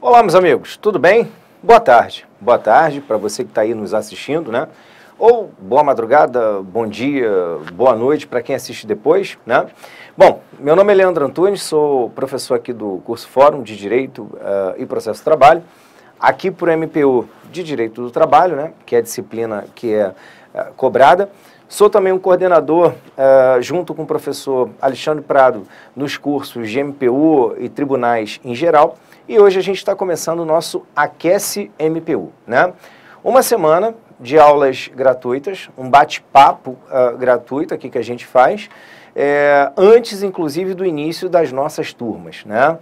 Olá, meus amigos, tudo bem? Boa tarde. Boa tarde para você que está aí nos assistindo, né? Ou boa madrugada, bom dia, boa noite para quem assiste depois, né? Bom, meu nome é Leandro Antunes, sou professor aqui do curso Fórum de Direito e Processo do Trabalho, aqui por MPU de Direito do Trabalho, né? Que é a disciplina que é cobrada. Sou também um coordenador, junto com o professor Alexandre Prado, nos cursos de MPU e tribunais em geral. E hoje a gente está começando o nosso Aquece MPU, né? Uma semana de aulas gratuitas, um bate-papo gratuito aqui que a gente faz, antes, inclusive, do início das nossas turmas, né?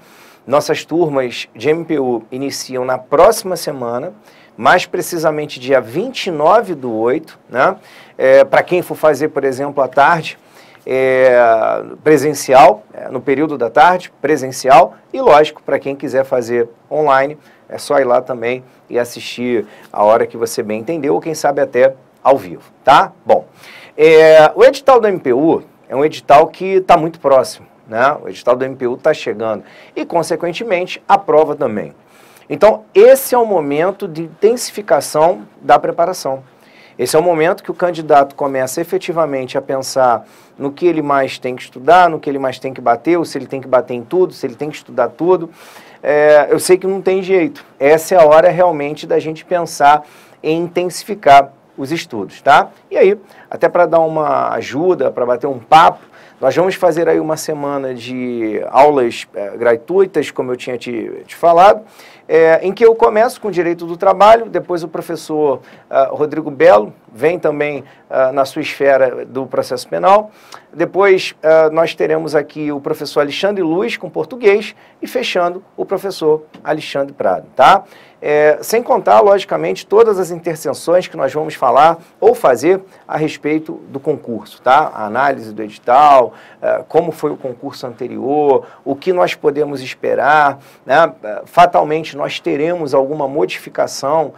Nossas turmas de MPU iniciam na próxima semana, mais precisamente dia 29/8, né? Para quem for fazer, por exemplo, à tarde, presencial, no período da tarde, presencial, e lógico, para quem quiser fazer online, é só ir lá também e assistir a hora que você bem entendeu, ou quem sabe até ao vivo, tá? Bom, o edital do MPU é um edital que está muito próximo, né? O edital do MPU está chegando e, consequentemente, a prova também. Então, esse é o momento de intensificação da preparação. Esse é o momento que o candidato começa efetivamente a pensar no que ele mais tem que estudar, no que ele mais tem que bater, ou se ele tem que bater em tudo, se ele tem que estudar tudo. Eu sei que não tem jeito. Essa é a hora realmente da gente pensar em intensificar os estudos, tá? E aí, até para dar uma ajuda, para bater um papo, nós vamos fazer aí uma semana de aulas gratuitas, como eu tinha te falado, em que eu começo com Direito do Trabalho, depois o professor Rodrigo Belo vem também na sua esfera do processo penal, depois nós teremos aqui o professor Alexandre Luz com português e fechando o professor Alexandre Prado, tá? Sem contar, logicamente, todas as interseções que nós vamos falar ou fazer a respeito do concurso, tá? A análise do edital, como foi o concurso anterior, o que nós podemos esperar, né? Fatalmente nós teremos alguma modificação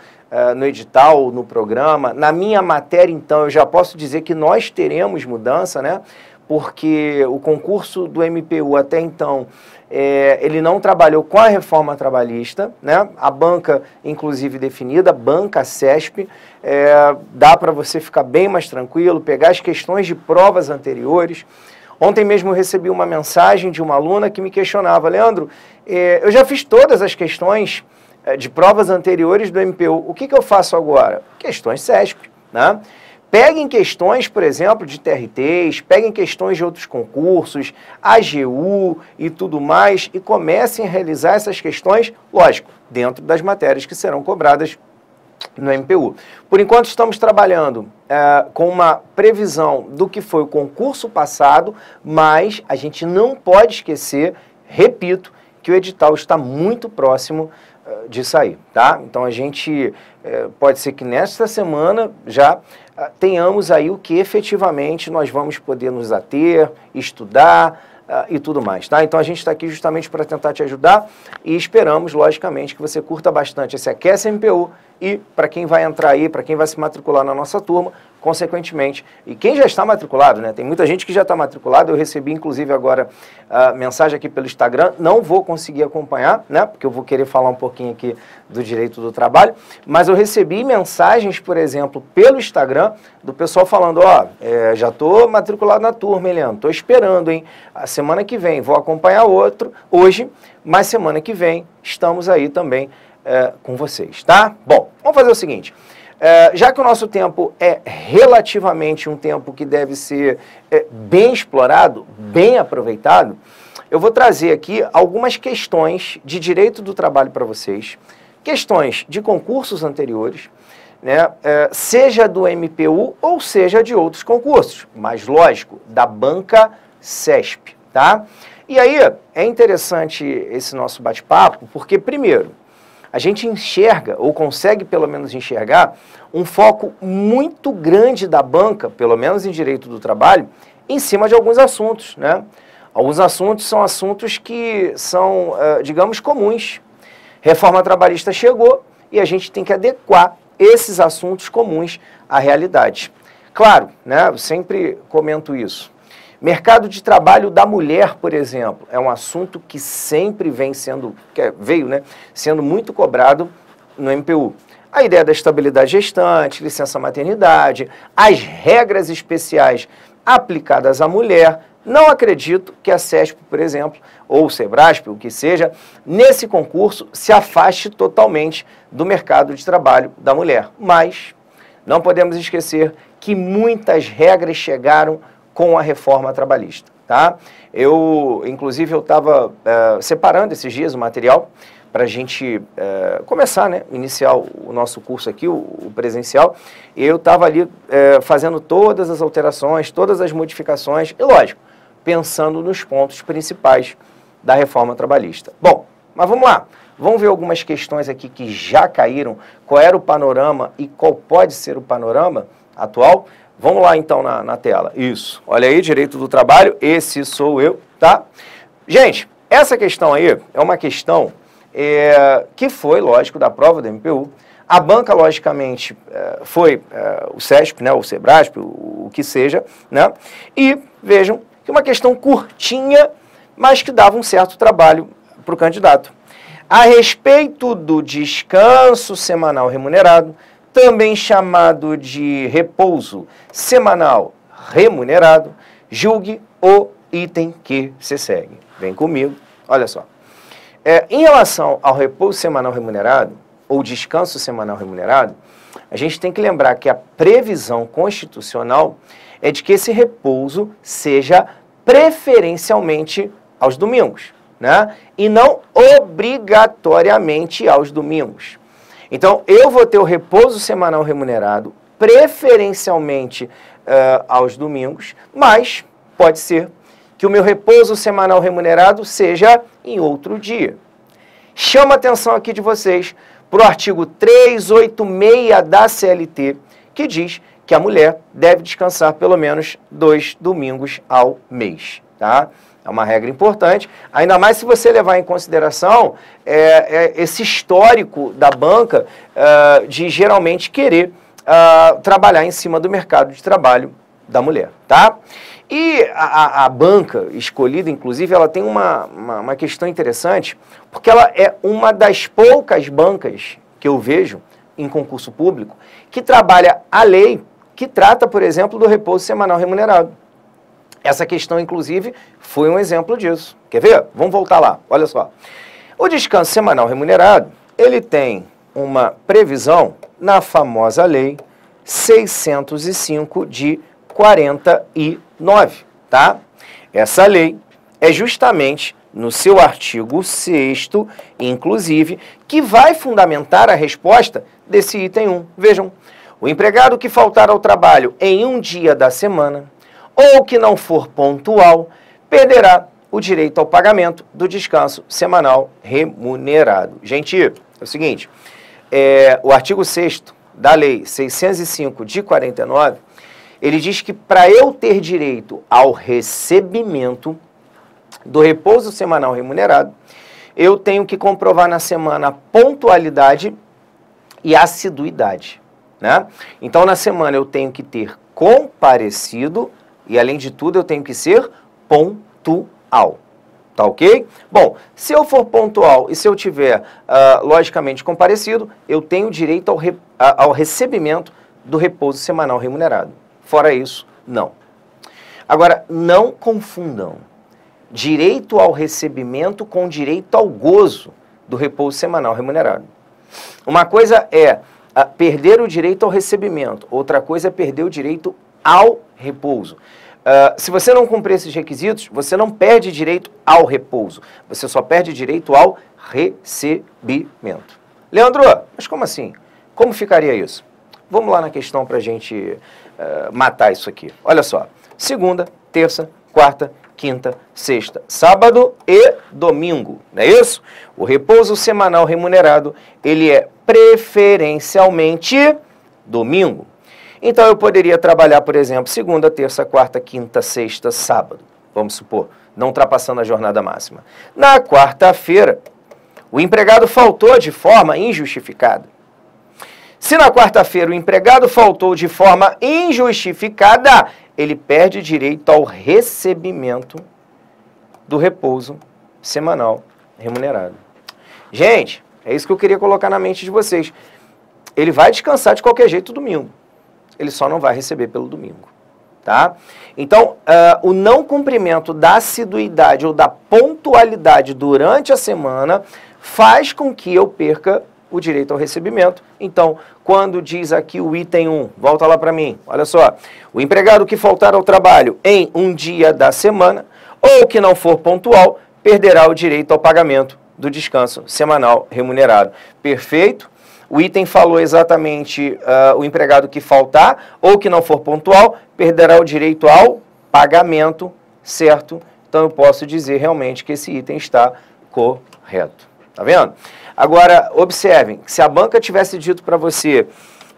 no edital, no programa. Na minha matéria, então, eu já posso dizer que nós teremos mudança, né? Porque o concurso do MPU até então, ele não trabalhou com a reforma trabalhista, né? A banca, inclusive, definida, banca CESP, dá para você ficar bem mais tranquilo, pegar as questões de provas anteriores. Ontem mesmo eu recebi uma mensagem de uma aluna que me questionava: Leandro, eu já fiz todas as questões de provas anteriores do MPU, o que eu faço agora? Questões CESP, né? Peguem questões, por exemplo, de TRTs, peguem questões de outros concursos, AGU e tudo mais, e comecem a realizar essas questões, lógico, dentro das matérias que serão cobradas no MPU. Por enquanto, estamos trabalhando com uma previsão do que foi o concurso passado, mas a gente não pode esquecer, repito, que o edital está muito próximo de sair, tá? Então, a gente pode ser que nesta semana já tenhamos aí o que efetivamente nós vamos poder nos ater, estudar e tudo mais, tá? Então, a gente está aqui justamente para tentar te ajudar e esperamos, logicamente, que você curta bastante esse Aquece MPU e para quem vai entrar aí, para quem vai se matricular na nossa turma, consequentemente, e quem já está matriculado, né? Tem muita gente que já está matriculado, eu recebi inclusive agora mensagem aqui pelo Instagram, não vou conseguir acompanhar, né? Porque eu vou querer falar um pouquinho aqui do Direito do Trabalho, mas eu recebi mensagens, por exemplo, pelo Instagram, do pessoal falando: já estou matriculado na turma, hein, Leandro? Estou esperando, hein? A semana que vem vou acompanhar outro, hoje, mas semana que vem estamos aí também com vocês, tá? Bom, vamos fazer o seguinte. Já que o nosso tempo é relativamente um tempo que deve ser bem explorado, bem aproveitado, eu vou trazer aqui algumas questões de direito do trabalho para vocês, questões de concursos anteriores, né, seja do MPU ou seja de outros concursos, mas lógico, da banca CESP, tá? E aí é interessante esse nosso bate-papo, porque primeiro, a gente enxerga, ou consegue pelo menos enxergar, um foco muito grande da banca, pelo menos em direito do trabalho, em cima de alguns assuntos, né? Alguns assuntos são assuntos que são, digamos, comuns. Reforma trabalhista chegou e a gente tem que adequar esses assuntos comuns à realidade. Claro, né? Eu sempre comento isso. Mercado de trabalho da mulher, por exemplo, é um assunto que sempre veio, né, sendo muito cobrado no MPU. A ideia da estabilidade gestante, licença maternidade, as regras especiais aplicadas à mulher. Não acredito que a CESP, por exemplo, ou o Sebrasp, o que seja, nesse concurso se afaste totalmente do mercado de trabalho da mulher. Mas não podemos esquecer que muitas regras chegaram com a reforma trabalhista, tá? Inclusive, eu estava separando esses dias o material para a gente começar, né, iniciar o nosso curso aqui, o presencial, e eu estava ali fazendo todas as alterações, todas as modificações, e lógico, pensando nos pontos principais da reforma trabalhista. Bom, mas vamos lá, vamos ver algumas questões aqui que já caíram, qual era o panorama e qual pode ser o panorama atual. Vamos lá, então, na tela. Isso. Olha aí, direito do trabalho. Esse sou eu, tá? Gente, essa questão aí é uma questão que foi, lógico, da prova do MPU. A banca, logicamente, foi o CESP, né, o Sebrasp, o que seja, né? E vejam que uma questão curtinha, mas que dava um certo trabalho para o candidato. A respeito do descanso semanal remunerado, também chamado de repouso semanal remunerado, julgue o item que se segue. Vem comigo, olha só. Em relação ao repouso semanal remunerado, ou descanso semanal remunerado, a gente tem que lembrar que a previsão constitucional é de que esse repouso seja preferencialmente aos domingos, né? E não obrigatoriamente aos domingos. Então, eu vou ter o repouso semanal remunerado, preferencialmente aos domingos, mas pode ser que o meu repouso semanal remunerado seja em outro dia. Chama a atenção aqui de vocês para o artigo 386 da CLT, que diz que a mulher deve descansar pelo menos 2 domingos ao mês, tá? É uma regra importante, ainda mais se você levar em consideração esse histórico da banca de geralmente querer trabalhar em cima do mercado de trabalho da mulher, tá? E a banca escolhida, inclusive, ela tem uma questão interessante, porque ela é uma das poucas bancas que eu vejo em concurso público que trabalha a lei que trata, por exemplo, do repouso semanal remunerado. Essa questão, inclusive, foi um exemplo disso. Quer ver? Vamos voltar lá. Olha só. O descanso semanal remunerado, ele tem uma previsão na famosa lei 605 de 49, tá? Essa lei é justamente no seu artigo 6º, inclusive, que vai fundamentar a resposta desse item 1. Vejam, o empregado que faltar ao trabalho em um dia da semana ou que não for pontual, perderá o direito ao pagamento do descanso semanal remunerado. Gente, é o seguinte, o artigo 6º da Lei 605 de 49, ele diz que para eu ter direito ao recebimento do repouso semanal remunerado, eu tenho que comprovar na semana a pontualidade e assiduidade, né? Então, na semana eu tenho que ter comparecido e, além de tudo, eu tenho que ser pontual. Tá ok? Bom, se eu for pontual e se eu tiver, logicamente, comparecido, eu tenho direito ao recebimento do repouso semanal remunerado. Fora isso, não. Agora, não confundam direito ao recebimento com direito ao gozo do repouso semanal remunerado. Uma coisa é perder o direito ao recebimento, outra coisa é perder o direito ao repouso. Se você não cumprir esses requisitos, você não perde direito ao repouso, você só perde direito ao recebimento. Leandro, mas como assim? Como ficaria isso? Vamos lá na questão para a gente matar isso aqui. Olha só, segunda, terça, quarta, quinta, sexta, sábado e domingo, não é isso? O repouso semanal remunerado, ele é preferencialmente domingo. Então, eu poderia trabalhar, por exemplo, segunda, terça, quarta, quinta, sexta, sábado. Vamos supor, não ultrapassando a jornada máxima. Na quarta-feira, o empregado faltou de forma injustificada. Se na quarta-feira o empregado faltou de forma injustificada, ele perde direito ao recebimento do repouso semanal remunerado. Gente, é isso que eu queria colocar na mente de vocês. Ele vai descansar de qualquer jeito domingo. Ele só não vai receber pelo domingo, tá? Então, o não cumprimento da assiduidade ou da pontualidade durante a semana faz com que eu perca o direito ao recebimento. Então, quando diz aqui o item 1, volta lá para mim, olha só. O empregado que faltar ao trabalho em um dia da semana ou que não for pontual, perderá o direito ao pagamento do descanso semanal remunerado. Perfeito? O item falou exatamente o empregado que faltar ou que não for pontual, perderá o direito ao pagamento, certo? Então eu posso dizer realmente que esse item está correto. Tá vendo? Agora, observem, se a banca tivesse dito para você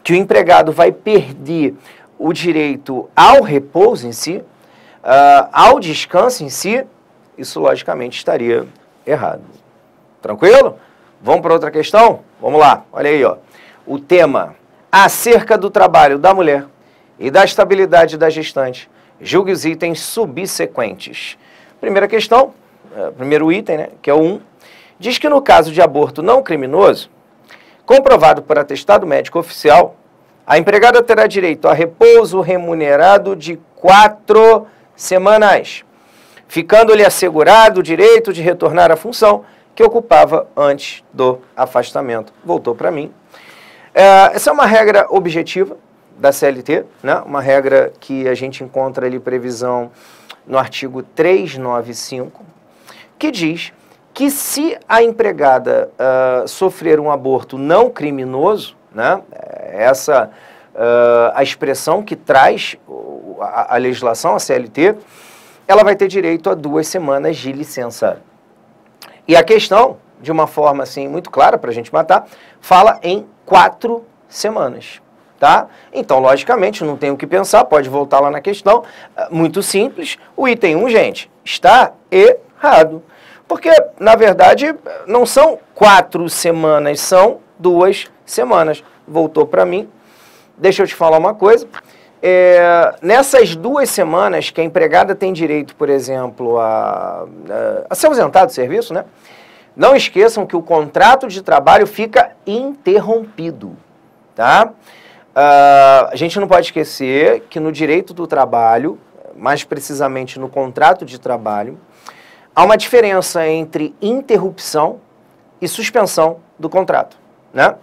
que o empregado vai perder o direito ao repouso em si, ao descanso em si, isso logicamente estaria errado. Tranquilo? Vamos para outra questão? Vamos lá, olha aí, ó. O tema acerca do trabalho da mulher e da estabilidade da gestante. Julgue os itens subsequentes. Primeira questão, primeiro item, né, que é o 1, diz que no caso de aborto não criminoso, comprovado por atestado médico oficial, a empregada terá direito a repouso remunerado de 4 semanas, ficando-lhe assegurado o direito de retornar à função que ocupava antes do afastamento. Voltou para mim. Essa é uma regra objetiva da CLT, né? Uma regra que a gente encontra ali previsão no artigo 395, que diz que se a empregada sofrer um aborto não criminoso, né? Essa a expressão que traz a legislação, a CLT, ela vai ter direito a 2 semanas de licença. E a questão, de uma forma assim muito clara para a gente matar, fala em 4 semanas, tá? Então, logicamente, não tem o que pensar, pode voltar lá na questão, muito simples, o item 1, gente, está errado. Porque, na verdade, não são 4 semanas, são 2 semanas. Voltou para mim. Deixa eu te falar uma coisa. Nessas 2 semanas que a empregada tem direito, por exemplo, a se ausentar do serviço, né? Não esqueçam que o contrato de trabalho fica interrompido, tá? A gente não pode esquecer que no direito do trabalho, mais precisamente no contrato de trabalho, há uma diferença entre interrupção e suspensão do contrato, né?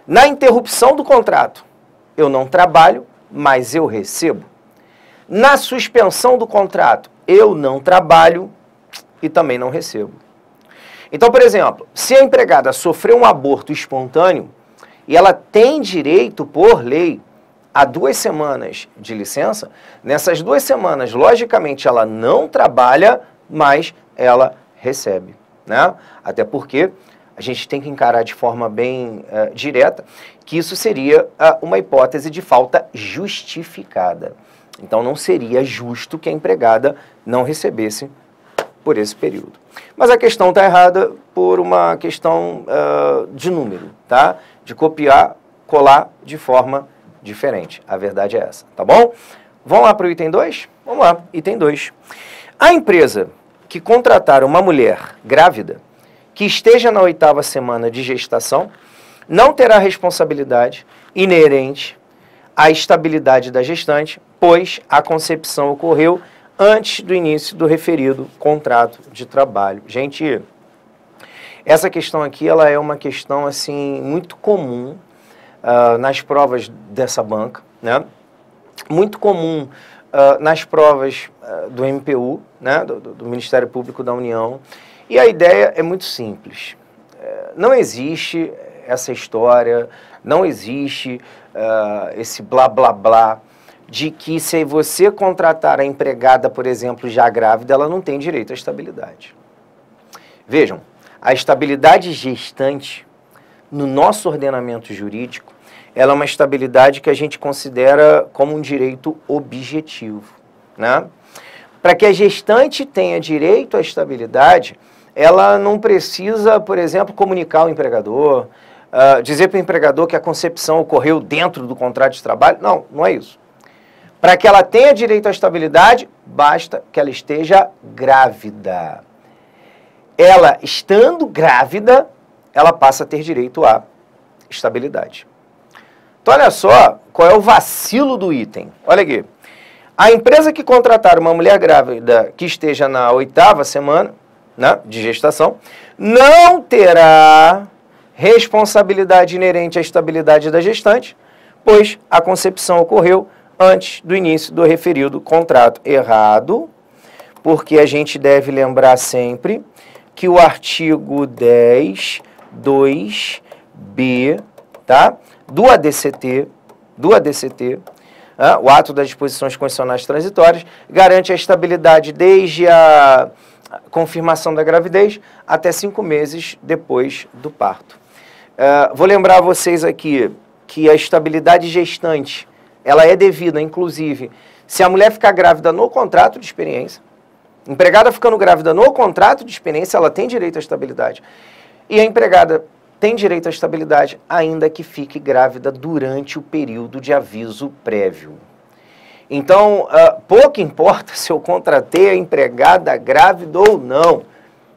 Na interrupção do contrato, eu não trabalho, mas eu recebo. Na suspensão do contrato, eu não trabalho e também não recebo. Então, por exemplo, se a empregada sofreu um aborto espontâneo e ela tem direito, por lei, a 2 semanas de licença, nessas 2 semanas, logicamente, ela não trabalha, mas ela recebe, né? Até porque a gente tem que encarar de forma bem direta que isso seria uma hipótese de falta justificada. Então, não seria justo que a empregada não recebesse por esse período. Mas a questão está errada por uma questão de número, tá? De copiar, colar de forma diferente. A verdade é essa, tá bom? Vamos lá para o item 2? Vamos lá, item 2. A empresa que contratar uma mulher grávida que esteja na 8ª semana de gestação não terá responsabilidade inerente à estabilidade da gestante, pois a concepção ocorreu antes do início do referido contrato de trabalho. Gente, essa questão aqui ela é uma questão assim muito comum nas provas dessa banca, né? Muito comum nas provas do MPU, né? do Ministério Público da União. E a ideia é muito simples. Não existe essa história, não existe esse blá blá blá de que se você contratar a empregada, por exemplo, já grávida, ela não tem direito à estabilidade. Vejam, a estabilidade gestante, no nosso ordenamento jurídico, ela é uma estabilidade que a gente considera como um direito objetivo, né? Para que a gestante tenha direito à estabilidade, ela não precisa, por exemplo, comunicar ao empregador, dizer para o empregador que a concepção ocorreu dentro do contrato de trabalho. Não, não é isso. Para que ela tenha direito à estabilidade, basta que ela esteja grávida. Ela, estando grávida, ela passa a ter direito à estabilidade. Então, olha só qual é o vacilo do item. Olha aqui. A empresa que contratar uma mulher grávida que esteja na 8ª semana, né, de gestação, não terá responsabilidade inerente à estabilidade da gestante, pois a concepção ocorreu antes do início do referido contrato. Errado, porque a gente deve lembrar sempre que o artigo 10, 2b, tá, do ADCT, o ato das disposições constitucionais transitórias, garante a estabilidade desde a confirmação da gravidez até 5 meses depois do parto. Vou lembrar a vocês aqui que a estabilidade gestante, ela é devida, inclusive, se a mulher ficar grávida no contrato de experiência, empregada ficando grávida no contrato de experiência, ela tem direito à estabilidade. E a empregada tem direito à estabilidade, ainda que fique grávida durante o período de aviso prévio. Então, pouco importa se eu contratei a empregada grávida ou não.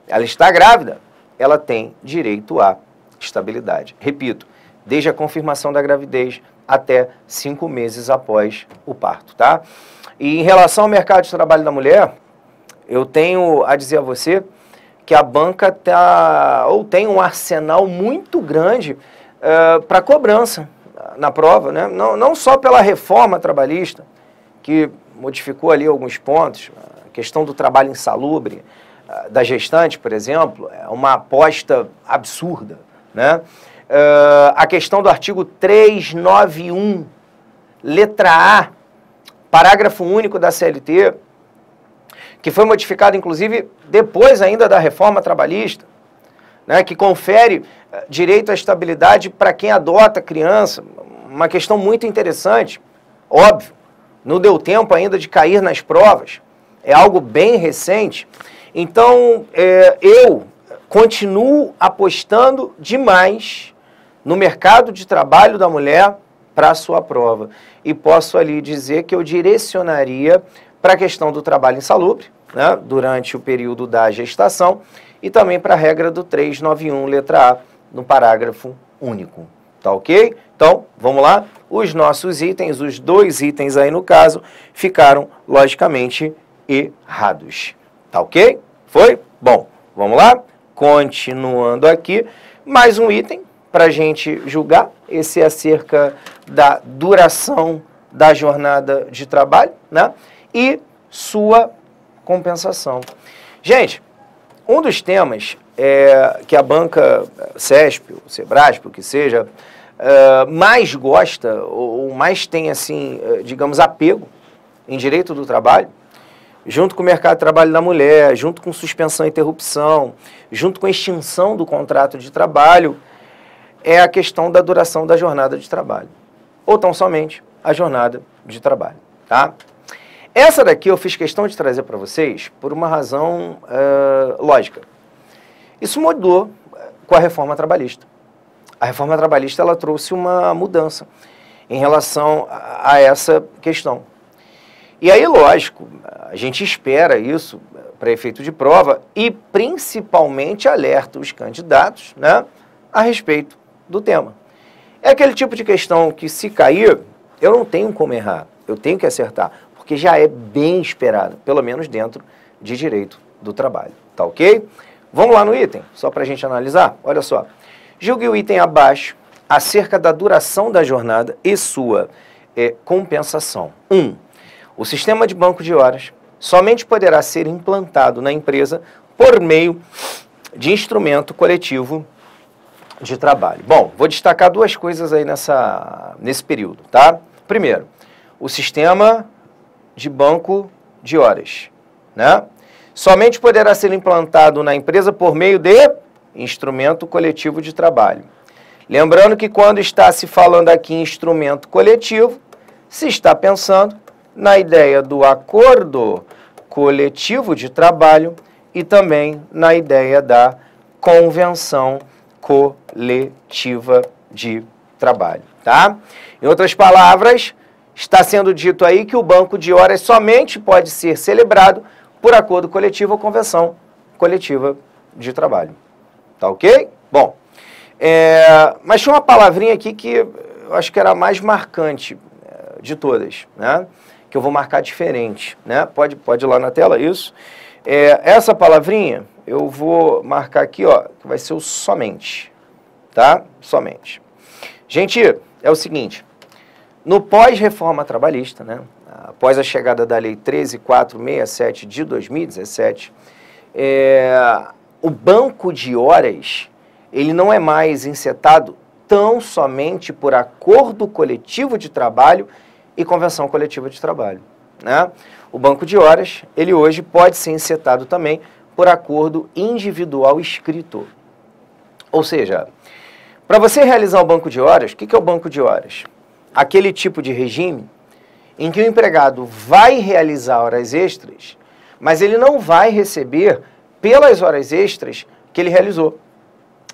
Ela está grávida, ela tem direito à estabilidade. Repito, desde a confirmação da gravidez até 5 meses após o parto, tá? E em relação ao mercado de trabalho da mulher, eu tenho a dizer a você que a banca tem um arsenal muito grande para cobrança na prova, né? Não só pela reforma trabalhista, que modificou ali alguns pontos, a questão do trabalho insalubre da gestante, por exemplo, é uma aposta absurda, né? A questão do artigo 391, letra A, parágrafo único da CLT, que foi modificado, inclusive, depois ainda da reforma trabalhista, né, que confere direito à estabilidade para quem adota criança, uma questão muito interessante, óbvio, não deu tempo ainda de cair nas provas, é algo bem recente. Então, eu continuo apostando demais no mercado de trabalho da mulher para a sua prova. E posso ali dizer que eu direcionaria para a questão do trabalho insalubre, né, durante o período da gestação, e também para a regra do 391, letra A, no parágrafo único. Tá ok? Então, vamos lá. Os nossos itens, os 2 itens aí no caso, ficaram logicamente errados. Tá ok? Foi? Bom, vamos lá. Continuando aqui, mais um item para a gente julgar. Esse é acerca da duração da jornada de trabalho, né? E sua compensação. Gente, um dos temas que a banca CESP, o Sebrasp, o que seja, mais gosta ou mais tem, assim, digamos, apego em direito do trabalho, junto com o mercado de trabalho da mulher, junto com suspensão e interrupção, junto com extinção do contrato de trabalho, é a questão da duração da jornada de trabalho. Ou tão somente a jornada de trabalho, tá? Essa daqui eu fiz questão de trazer para vocês por uma razão lógica. Isso mudou com a reforma trabalhista. A reforma trabalhista ela trouxe uma mudança em relação a essa questão. E aí, lógico, a gente espera isso para efeito de prova e principalmente alerta os candidatos, né, a respeito do tema. É aquele tipo de questão que, se cair, eu não tenho como errar, eu tenho que acertar, porque já é bem esperado, pelo menos dentro de direito do trabalho. Tá ok? Vamos lá no item, só para a gente analisar? Olha só. Julgue o item abaixo acerca da duração da jornada e sua compensação. 1. O sistema de banco de horas somente poderá ser implantado na empresa por meio de instrumento coletivo de trabalho. Bom, vou destacar 2 coisas aí nesse período, tá? Primeiro, o sistema de banco de horas, né? Somente poderá ser implantado na empresa por meio de instrumento coletivo de trabalho. Lembrando que quando está se falando aqui em instrumento coletivo, se está pensando na ideia do acordo coletivo de trabalho e também na ideia da convenção coletiva de trabalho, tá? Em outras palavras, Está sendo dito aí que o banco de horas somente pode ser celebrado por acordo coletivo ou convenção coletiva de trabalho. Tá ok? Bom, mas tinha uma palavrinha aqui que eu acho que era a mais marcante de todas, né? Que eu vou marcar diferente, né? Pode ir lá na tela, isso. Essa palavrinha eu vou marcar aqui, ó, que vai ser o somente, tá? Somente. Gente, é o seguinte, no pós-reforma trabalhista, né? Após a chegada da Lei 13.467 de 2017, o banco de horas, ele não é mais encetado tão somente por acordo coletivo de trabalho e convenção coletiva de trabalho, né? O banco de horas, ele hoje pode ser encetado também por acordo individual escrito. Ou seja, para você realizar o banco de horas, o que é o banco de horas? Aquele tipo de regime em que o empregado vai realizar horas extras, mas ele não vai receber pelas horas extras que ele realizou.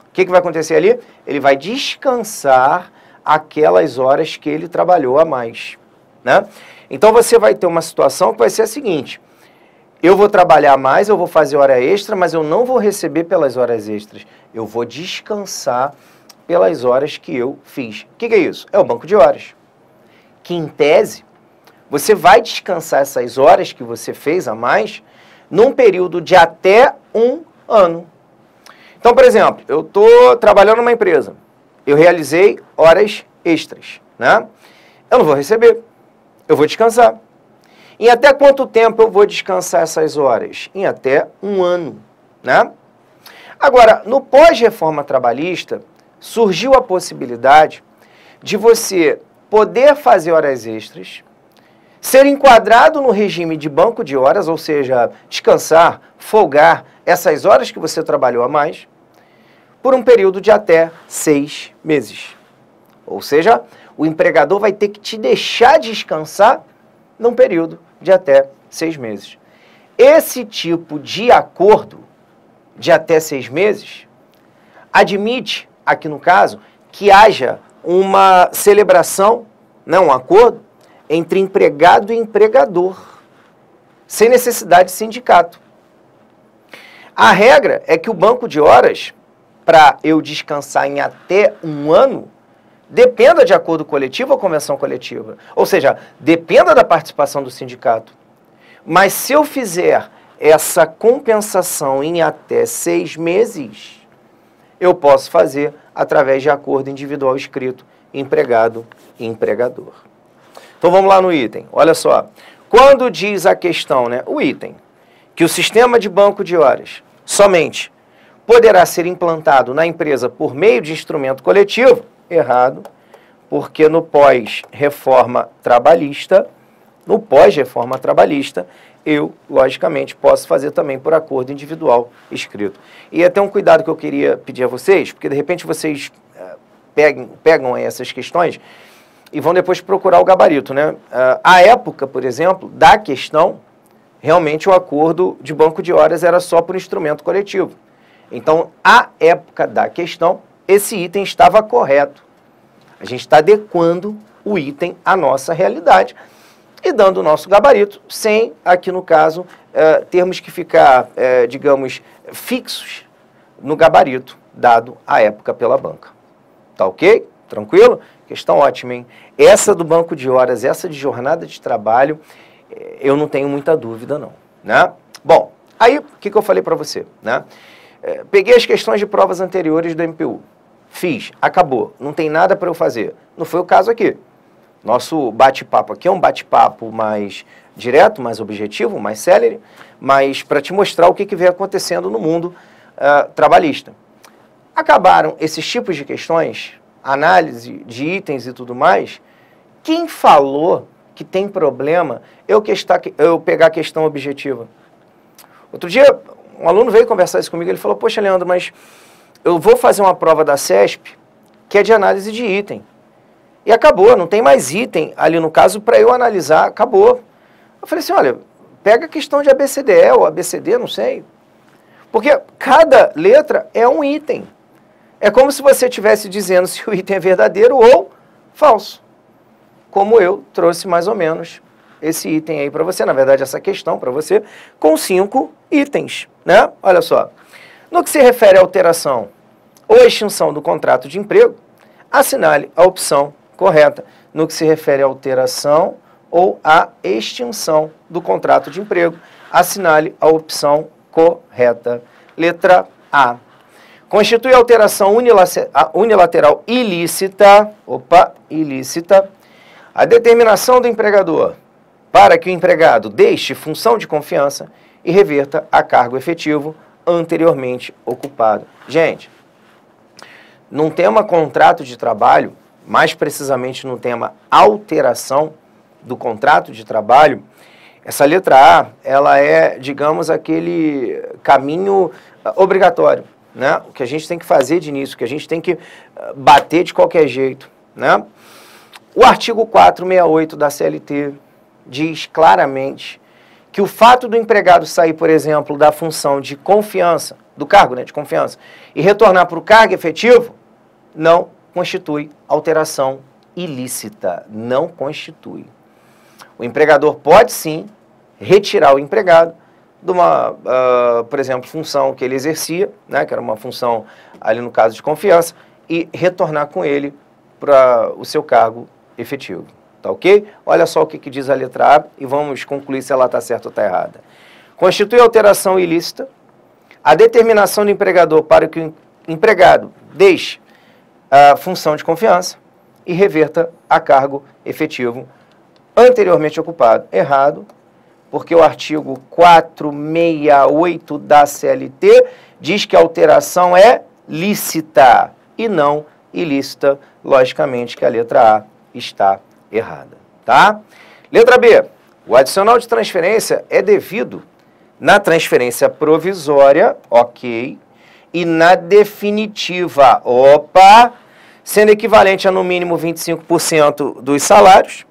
O que vai acontecer ali? Ele vai descansar aquelas horas que ele trabalhou a mais, né? Então você vai ter uma situação que vai ser a seguinte: eu vou trabalhar mais, eu vou fazer hora extra, mas eu não vou receber pelas horas extras. Eu vou descansar pelas horas que eu fiz. O que é isso? É o banco de horas. Que, em tese, você vai descansar essas horas que você fez a mais num período de até 1 ano. Então, por exemplo, eu estou trabalhando numa empresa. Eu realizei horas extras, né? Eu não vou receber. Eu vou descansar. Em até quanto tempo eu vou descansar essas horas? Em até 1 ano, né? Agora, no pós-reforma trabalhista, surgiu a possibilidade de você poder fazer horas extras, ser enquadrado no regime de banco de horas, ou seja, descansar, folgar essas horas que você trabalhou a mais, por um período de até 6 meses. Ou seja, o empregador vai ter que te deixar descansar num período de até 6 meses. Esse tipo de acordo de até 6 meses admite, aqui no caso, que haja uma celebração, não, um acordo, entre empregado e empregador, sem necessidade de sindicato. A regra é que o banco de horas, para eu descansar em até 1 ano, dependa de acordo coletivo ou convenção coletiva. Ou seja, dependa da participação do sindicato. Mas se eu fizer essa compensação em até 6 meses, eu posso fazer através de acordo individual escrito, empregado e empregador. Então vamos lá no item. Olha só. Quando diz a questão, né, o item, que o sistema de banco de horas somente poderá ser implantado na empresa por meio de instrumento coletivo, errado, porque no pós-reforma trabalhista, eu, logicamente, posso fazer também por acordo individual escrito. E até um cuidado que eu queria pedir a vocês, porque de repente vocês pegam essas questões e vão depois procurar o gabarito, né? À época, por exemplo, da questão, realmente o acordo de banco de horas era só por instrumento coletivo. Então, à época da questão, esse item estava correto. A gente está adequando o item à nossa realidade e dando o nosso gabarito, sem, aqui no caso, termos que ficar, digamos, fixos no gabarito dado à época pela banca. Tá ok? Tranquilo? Questão ótima, hein? Essa do banco de horas, essa de jornada de trabalho, eu não tenho muita dúvida, não, né? Bom, aí, o que eu falei para você, né? Peguei as questões de provas anteriores do MPU. Fiz, acabou, não tem nada para eu fazer. Não foi o caso aqui. Nosso bate-papo aqui é um bate-papo mais direto, mais objetivo, mais célere, mas para te mostrar o que vem acontecendo no mundo trabalhista. Acabaram esses tipos de questões, análise de itens e tudo mais. Quem falou que tem problema eu pegar a questão objetiva? Outro dia, um aluno veio conversar isso comigo, ele falou, poxa, Leandro, mas eu vou fazer uma prova da CESP que é de análise de item. E acabou, não tem mais item ali no caso para eu analisar, acabou. Eu falei assim, olha, pega a questão de ABCDE ou ABCD, não sei. Porque cada letra é um item. É como se você estivesse dizendo se o item é verdadeiro ou falso. como eu trouxe mais ou menos esse item aí para você, na verdade essa questão para você, com 5 itens, né? Olha só, no que se refere à alteração ou extinção do contrato de emprego, assinale a opção correta. No que se refere à alteração ou à extinção do contrato de emprego, assinale a opção correta. Letra A. Constitui alteração unilateral ilícita, ilícita, a determinação do empregador para que o empregado deixe função de confiança e reverta a cargo efetivo anteriormente ocupado. Gente, num tema contrato de trabalho, mais precisamente no tema alteração do contrato de trabalho, essa letra A, ela é, digamos, aquele caminho obrigatório, né? O que a gente tem que fazer de início, o que a gente tem que bater de qualquer jeito, né? O artigo 468 da CLT diz claramente que o fato do empregado sair, por exemplo, da função de confiança, do cargo, né, de confiança, e retornar para o cargo efetivo, não constitui alteração ilícita, não constitui. O empregador pode sim retirar o empregado de uma, por exemplo, função que ele exercia, né, que era uma função ali no caso de confiança, e retornar com ele para o seu cargo efetivo. Tá ok? Olha só o que diz a letra A e vamos concluir se ela está certa ou está errada. Constitui alteração ilícita a determinação do empregador para que o empregado deixe a função de confiança e reverta a cargo efetivo anteriormente ocupado. Errado, porque o artigo 468 da CLT diz que a alteração é lícita e não ilícita. Logicamente que a letra A está errada, tá? Letra B. O adicional de transferência é devido na transferência provisória, ok, e na definitiva, opa, sendo equivalente a no mínimo 25% dos salários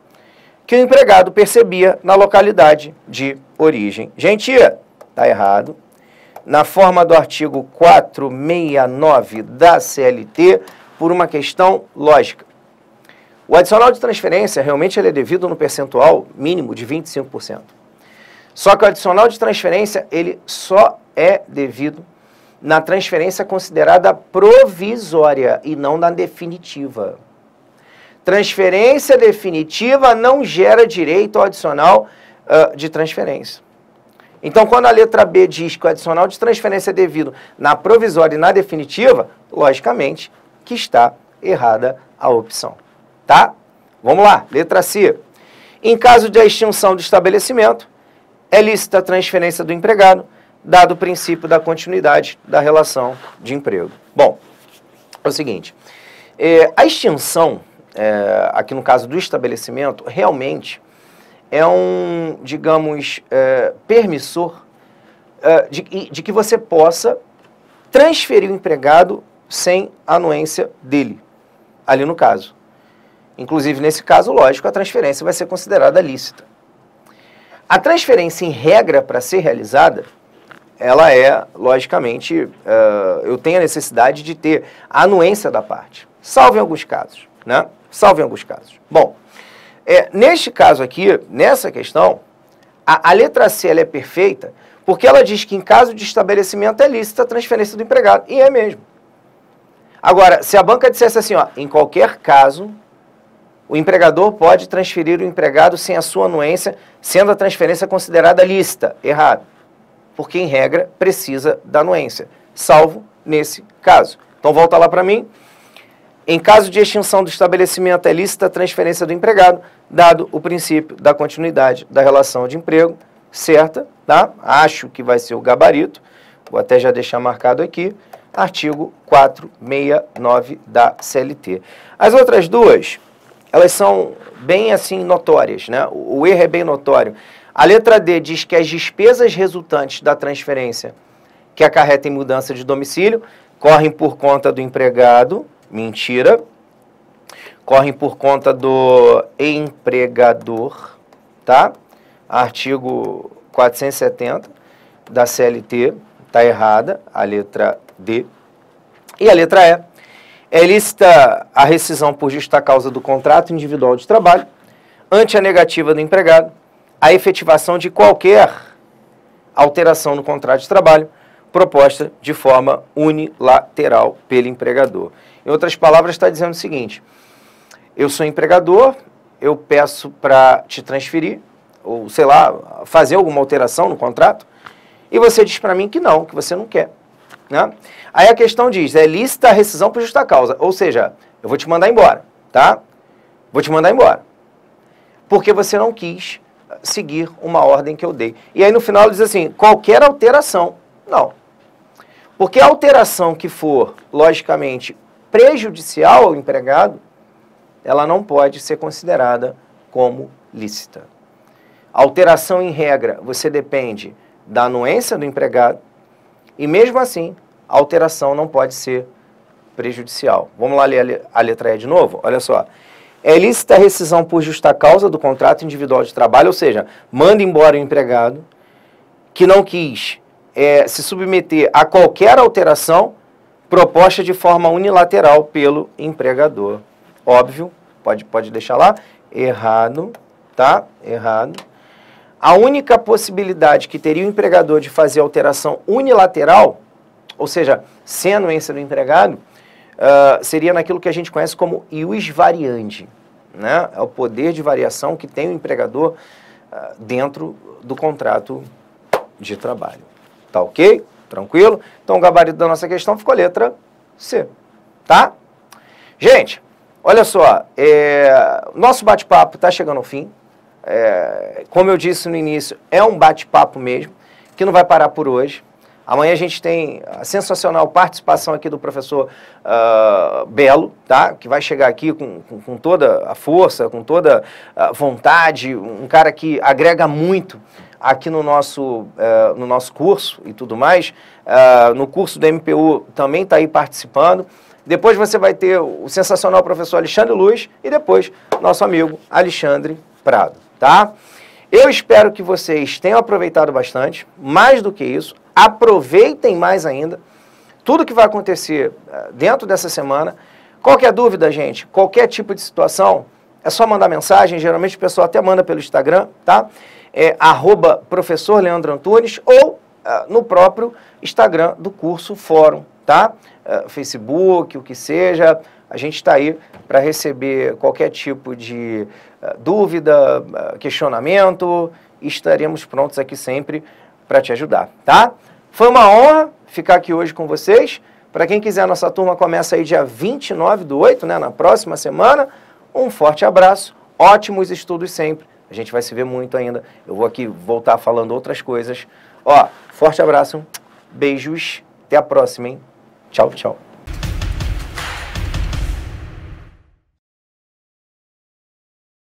que o empregado percebia na localidade de origem. Gente, tá errado. Na forma do artigo 469 da CLT, por uma questão lógica. O adicional de transferência, realmente ele é devido no percentual mínimo de 25%. Só que o adicional de transferência, ele só é devido na transferência considerada provisória e não na definitiva. Transferência definitiva não gera direito ao adicional de transferência. Então, quando a letra B diz que o adicional de transferência é devido na provisória e na definitiva, logicamente que está errada a opção. Tá? Vamos lá, letra C. Em caso de extinção do estabelecimento, é lícita a transferência do empregado, dado o princípio da continuidade da relação de emprego. Bom, é o seguinte, a extinção, aqui no caso do estabelecimento, realmente é um, digamos, permissor de que você possa transferir o empregado sem anuência dele, ali no caso. Inclusive, nesse caso, lógico, a transferência vai ser considerada lícita. A transferência, em regra, para ser realizada, ela é, logicamente, eu tenho a necessidade de ter a anuência da parte, salvo em alguns casos, né? Salvo em alguns casos. Bom, neste caso aqui, nessa questão, a letra C ela é perfeita porque ela diz que em caso de estabelecimento é lícita a transferência do empregado, e é mesmo. Agora, se a banca dissesse assim, ó, em qualquer caso, o empregador pode transferir o empregado sem a sua anuência, sendo a transferência considerada lícita. Errado. Porque, em regra, precisa da anuência, salvo nesse caso. Então, volta lá para mim. Em caso de extinção do estabelecimento, é lícita a transferência do empregado, dado o princípio da continuidade da relação de emprego, certa, tá? Acho que vai ser o gabarito, vou até já deixar marcado aqui, artigo 469 da CLT. As outras duas, elas são bem assim notórias, né? O erro é bem notório. A letra D diz que as despesas resultantes da transferência que acarretem mudança de domicílio correm por conta do empregado, mentira, correm por conta do empregador, tá? Artigo 470 da CLT, tá errada, a letra D. E a letra E, é lícita a rescisão por justa causa do contrato individual de trabalho, ante a negativa do empregado, a efetivação de qualquer alteração no contrato de trabalho proposta de forma unilateral pelo empregador. Em outras palavras, está dizendo o seguinte: eu sou empregador, eu peço para te transferir, ou sei lá, fazer alguma alteração no contrato, e você diz para mim que não, que você não quer. Né? Aí a questão diz, é lícita a rescisão por justa causa, ou seja, eu vou te mandar embora, tá? Vou te mandar embora, porque você não quis seguir uma ordem que eu dei. E aí no final ele diz assim, qualquer alteração, não. Porque a alteração que for, logicamente, prejudicial ao empregado, ela não pode ser considerada como lícita. A alteração em regra, você depende da anuência do empregado e mesmo assim, a alteração não pode ser prejudicial. Vamos lá ler a letra E de novo? Olha só. É lícita a rescisão por justa causa do contrato individual de trabalho, ou seja, manda embora o empregado que não quis se submeter a qualquer alteração proposta de forma unilateral pelo empregador. Óbvio, pode deixar lá, errado, tá? Errado. A única possibilidade que teria o empregador de fazer alteração unilateral, ou seja, sem anuência do empregado, seria naquilo que a gente conhece como ius variandi, né? É o poder de variação que tem o empregador dentro do contrato de trabalho. Tá ok? Tranquilo? Então o gabarito da nossa questão ficou letra C, tá? Gente, olha só, nosso bate-papo está chegando ao fim. Como eu disse no início, é um bate-papo mesmo, que não vai parar por hoje. Amanhã a gente tem a sensacional participação aqui do professor Belo, tá? Que vai chegar aqui com toda a força, com toda a vontade, um cara que agrega muito aqui no nosso curso e tudo mais. No curso do MPU também está aí participando. Depois você vai ter o sensacional professor Alexandre Luz e depois nosso amigo Alexandre Prado, tá? Eu espero que vocês tenham aproveitado bastante, mais do que isso, aproveitem mais ainda tudo que vai acontecer dentro dessa semana. Qualquer dúvida, gente, qualquer tipo de situação, é só mandar mensagem, geralmente o pessoal até manda pelo Instagram, tá? @professor Leandro Antunes ou no próprio Instagram do curso Fórum, tá? Facebook, o que seja, a gente está aí para receber qualquer tipo de dúvida, questionamento, e estaremos prontos aqui sempre para te ajudar, tá? Foi uma honra ficar aqui hoje com vocês. Para quem quiser, nossa turma começa aí dia 29/8, né, na próxima semana. Um forte abraço, ótimos estudos sempre. A gente vai se ver muito ainda. Eu vou aqui voltar falando outras coisas. Ó, forte abraço, beijos, até a próxima, hein? Tchau, tchau.